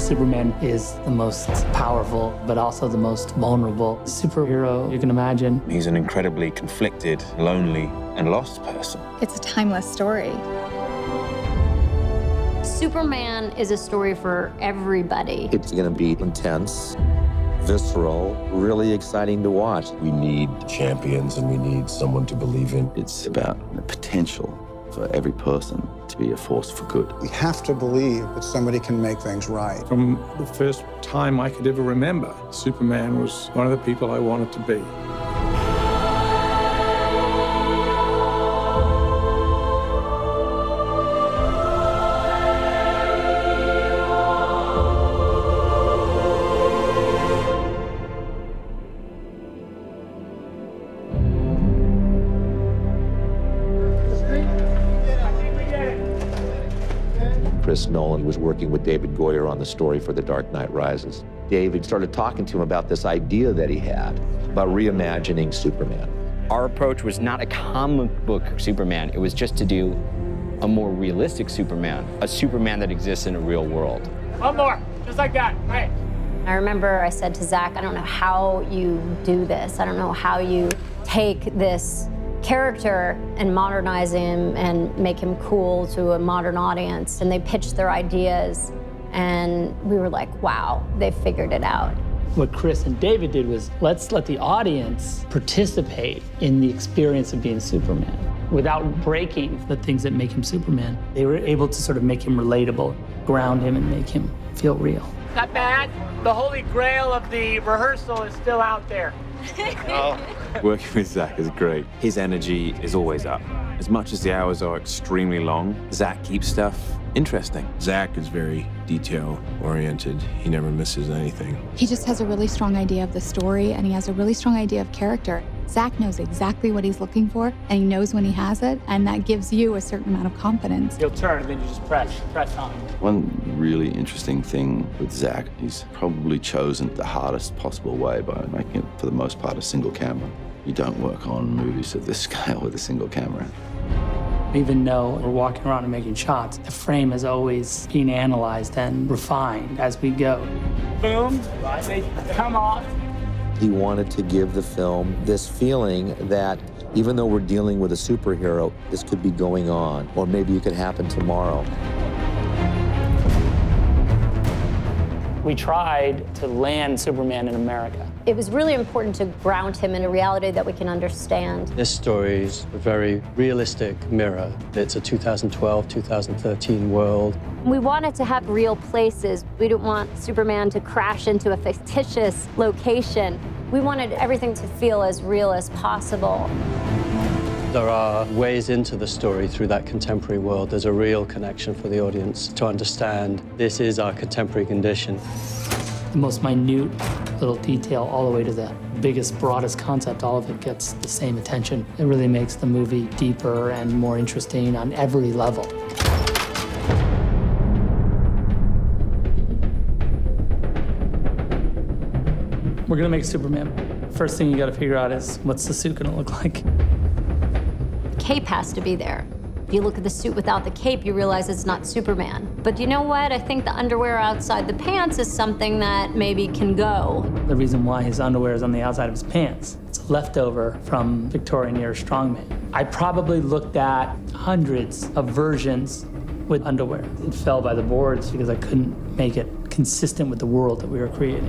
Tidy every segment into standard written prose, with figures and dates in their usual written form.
Superman is the most powerful, but also the most vulnerable superhero you can imagine. He's an incredibly conflicted, lonely, and lost person. It's a timeless story. Superman is a story for everybody. It's going to be intense, visceral, really exciting to watch. We need champions and we need someone to believe in. It's about the potential for every person to be a force for good. We have to believe that somebody can make things right. From the first time I could ever remember, Superman was one of the people I wanted to be. Chris Nolan was working with David Goyer on the story for The Dark Knight Rises. David started talking to him about this idea that he had about reimagining Superman. Our approach was not a comic book Superman. It was just to do a more realistic Superman, a Superman that exists in a real world. One more, just like that, right. I remember I said to Zach, I don't know how you do this. I don't know how you take this character and modernize him and make him cool to a modern audience. And they pitched their ideas, and we were like, wow, they figured it out. What Chris and David did was, let's let the audience participate in the experience of being Superman without breaking the things that make him Superman. They were able to sort of make him relatable, ground him, and make him feel real. Not bad. The holy grail of the rehearsal is still out there. Working with Zach is great. His energy is always up. As much as the hours are extremely long, Zach keeps stuff interesting. Zach is very detail-oriented. He never misses anything. He just has a really strong idea of the story, and he has a really strong idea of character. Zach knows exactly what he's looking for, and he knows when he has it, and that gives you a certain amount of confidence. You'll turn, and then you just press on. One really interesting thing with Zach, he's probably chosen the hardest possible way by making it, for the most part, a single camera. You don't work on movies of this scale with a single camera. Even though we're walking around and making shots, the frame is always being analyzed and refined as we go. Boom, they come off. He wanted to give the film this feeling that even though we're dealing with a superhero, this could be going on, or maybe it could happen tomorrow. We tried to land Superman in America. It was really important to ground him in a reality that we can understand. This story is a very realistic mirror. It's a 2012, 2013 world. We wanted to have real places. We didn't want Superman to crash into a fictitious location. We wanted everything to feel as real as possible. There are ways into the story through that contemporary world. There's a real connection for the audience to understand this is our contemporary condition. The most minute little detail all the way to the biggest, broadest concept, all of it gets the same attention. It really makes the movie deeper and more interesting on every level. We're gonna make Superman. First thing you gotta figure out is, what's the suit gonna look like? The cape has to be there. If you look at the suit without the cape, you realize it's not Superman. But you know what? I think the underwear outside the pants is something that maybe can go. The reason why his underwear is on the outside of his pants, it's a leftover from Victorian era strongman. I probably looked at hundreds of versions with underwear. It fell by the boards because I couldn't make it consistent with the world that we were creating.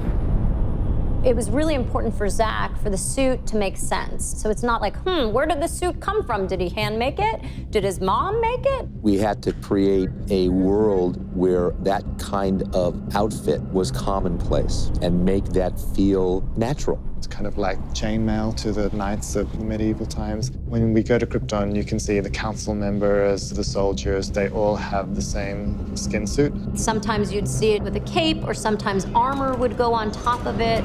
It was really important for Zach for the suit to make sense. So it's not like, where did the suit come from? Did he hand make it? Did his mom make it? We had to create a world where that kind of outfit was commonplace and make that feel natural. It's kind of like chainmail to the knights of medieval times. When we go to Krypton, you can see the council members, the soldiers, they all have the same skin suit. Sometimes you'd see it with a cape, or sometimes armor would go on top of it.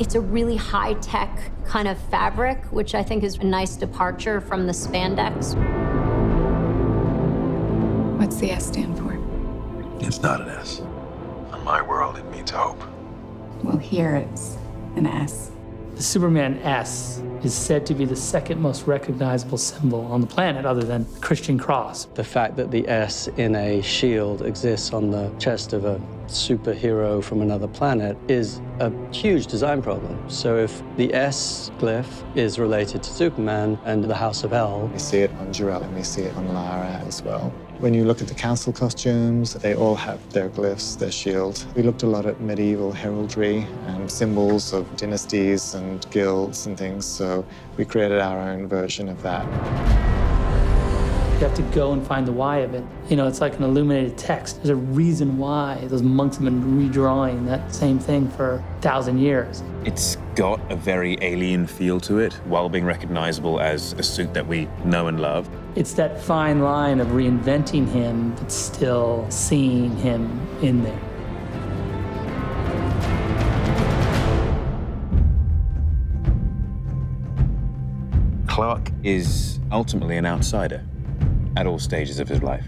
It's a really high-tech kind of fabric, which I think is a nice departure from the spandex. What's the S stand for? It's not an S. In my world, it means hope. Well, here it's an S. The Superman S is said to be the second most recognizable symbol on the planet other than the Christian cross. The fact that the S in a shield exists on the chest of a superhero from another planet is a huge design problem. So if the S glyph is related to Superman and the House of El... We see it on Jor-El and we see it on Lara as well. When you look at the council costumes, they all have their glyphs, their shield. We looked a lot at medieval heraldry and symbols of dynasties and guilds and things, so we created our own version of that. You have to go and find the why of it. You know, it's like an illuminated text. There's a reason why those monks have been redrawing that same thing for 1,000 years. It's got a very alien feel to it, while being recognizable as a suit that we know and love. It's that fine line of reinventing him, but still seeing him in there. Clark is ultimately an outsider at all stages of his life.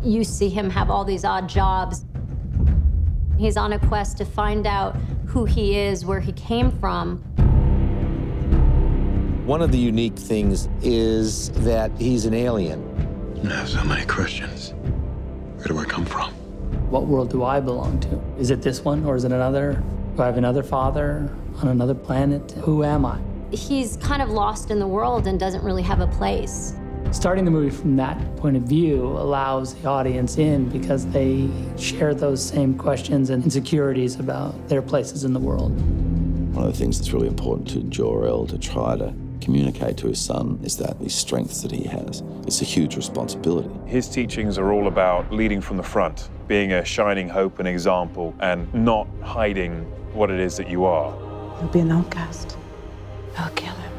You see him have all these odd jobs. He's on a quest to find out who he is, where he came from. One of the unique things is that he's an alien. I have so many questions. Where do I come from? What world do I belong to? Is it this one or is it another? Do I have another father on another planet? Who am I? He's kind of lost in the world and doesn't really have a place. Starting the movie from that point of view allows the audience in because they share those same questions and insecurities about their places in the world. One of the things that's really important to Jor-El to try to communicate to his son is that these strengths that he has. It's a huge responsibility. His teachings are all about leading from the front, being a shining hope and example, and not hiding what it is that you are. He'll be an outcast. I'll kill him.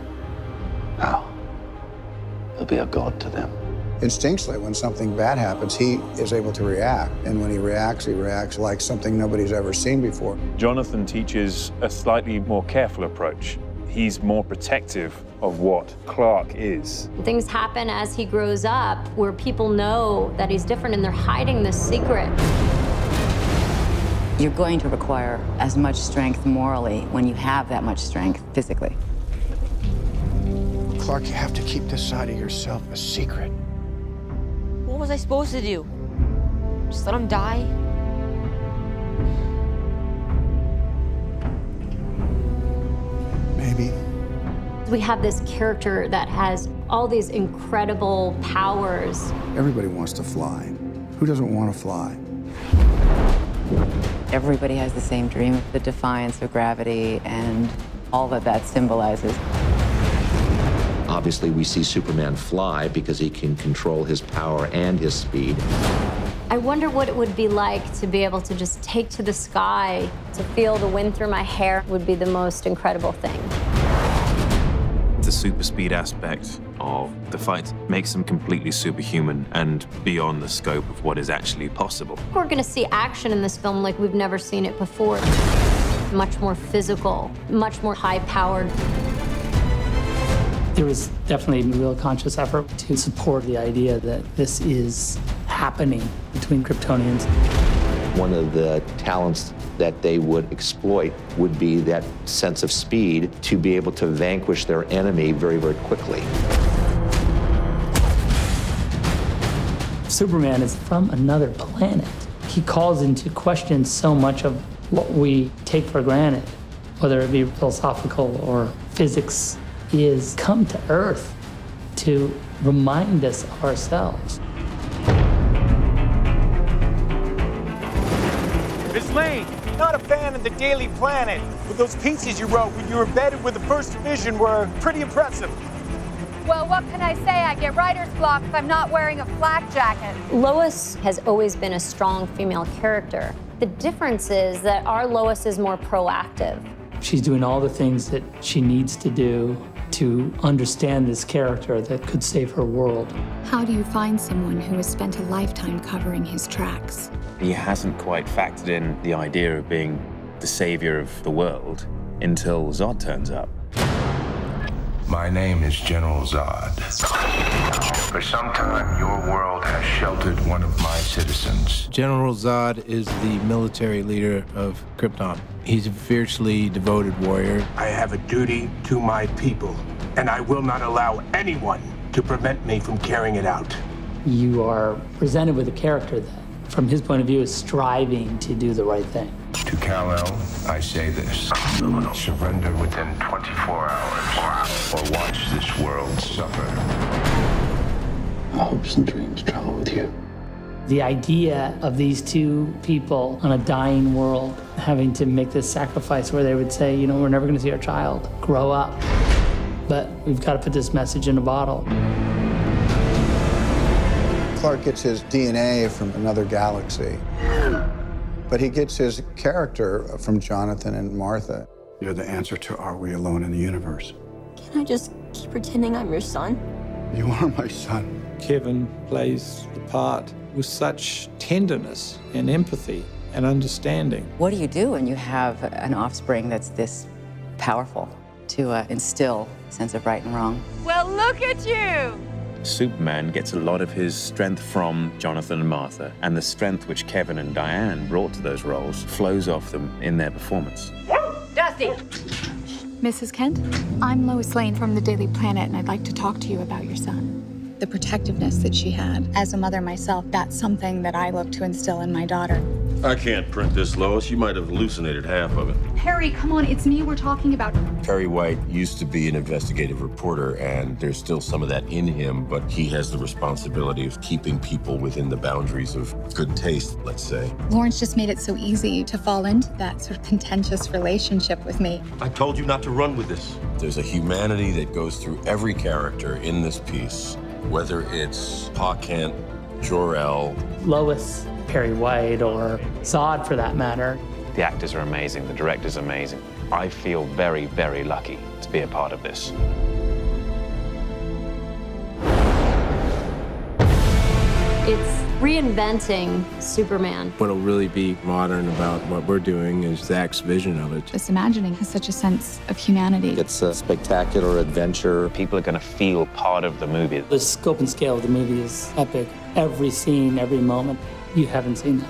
How? He'll be a god to them. Instinctually, when something bad happens, he is able to react. And when he reacts like something nobody's ever seen before. Jonathan teaches a slightly more careful approach. He's more protective of what Clark is. Things happen as he grows up where people know that he's different and they're hiding this secret. You're going to require as much strength morally when you have that much strength physically. Clark, you have to keep this side of yourself a secret. What was I supposed to do? Just let him die? Maybe. We have this character that has all these incredible powers. Everybody wants to fly. Who doesn't want to fly? Everybody has the same dream, the defiance of gravity and all that that symbolizes. Obviously, we see Superman fly because he can control his power and his speed. I wonder what it would be like to be able to just take to the sky, to feel the wind through my hair would be the most incredible thing. The super speed aspect of the fight makes them completely superhuman and beyond the scope of what is actually possible. We're going to see action in this film like we've never seen it before. Much more physical, much more high-powered. There was definitely a real conscious effort to support the idea that this is happening between Kryptonians. One of the talents that they would exploit would be that sense of speed to be able to vanquish their enemy very, very quickly. Superman is from another planet. He calls into question so much of what we take for granted, whether it be philosophical or physics. He has come to Earth to remind us of ourselves. Miss Lane, not a fan of the Daily Planet, but those pieces you wrote when you were embedded with the First Division were pretty impressive. Well, what can I say? I get writer's block if I'm not wearing a flak jacket. Lois has always been a strong female character. The difference is that our Lois is more proactive. She's doing all the things that she needs to do to understand this character that could save her world. How do you find someone who has spent a lifetime covering his tracks? He hasn't quite factored in the idea of being the savior of the world until Zod turns up. My name is General Zod. For some time, your world has sheltered one of my citizens. General Zod is the military leader of Krypton. He's a fiercely devoted warrior. I have a duty to my people, and I will not allow anyone to prevent me from carrying it out. You are presented with a character that, from his point of view, is striving to do the right thing. To Kal-El, I say this. Surrender within 24 hours, or watch this world suffer. My hopes and dreams travel with you. The idea of these two people on a dying world having to make this sacrifice where they would say, you know, we're never going to see our child grow up, but we've got to put this message in a bottle. Clark gets his DNA from another galaxy, but he gets his character from Jonathan and Martha. You're the answer to Are We Alone in the Universe? Can I just keep pretending I'm your son? You are my son. Kevin plays the part with such tenderness and empathy and understanding. What do you do when you have an offspring that's this powerful to instill a sense of right and wrong? Well, look at you! Superman gets a lot of his strength from Jonathan and Martha, and the strength which Kevin and Diane brought to those roles flows off them in their performance. Dusty! Mrs. Kent, I'm Lois Lane from the Daily Planet, and I'd like to talk to you about your son. The protectiveness that she had. As a mother myself, that's something that I look to instill in my daughter. I can't print this, Lois. You might have hallucinated half of it. Harry, come on, it's me we're talking about. Perry White used to be an investigative reporter, and there's still some of that in him, but he has the responsibility of keeping people within the boundaries of good taste, let's say. Lawrence just made it so easy to fall into that sort of contentious relationship with me. I told you not to run with this. There's a humanity that goes through every character in this piece, whether it's Pa Kent, Jor-El, Lois, Perry White, or Zod for that matter. The actors are amazing, the director's amazing. I feel very, very lucky to be a part of this. It's reinventing Superman. What'll really be modern about what we're doing is Zach's vision of it. This imagining has such a sense of humanity. It's a spectacular adventure. People are going to feel part of the movie. The scope and scale of the movie is epic. Every scene, every moment, you haven't seen that.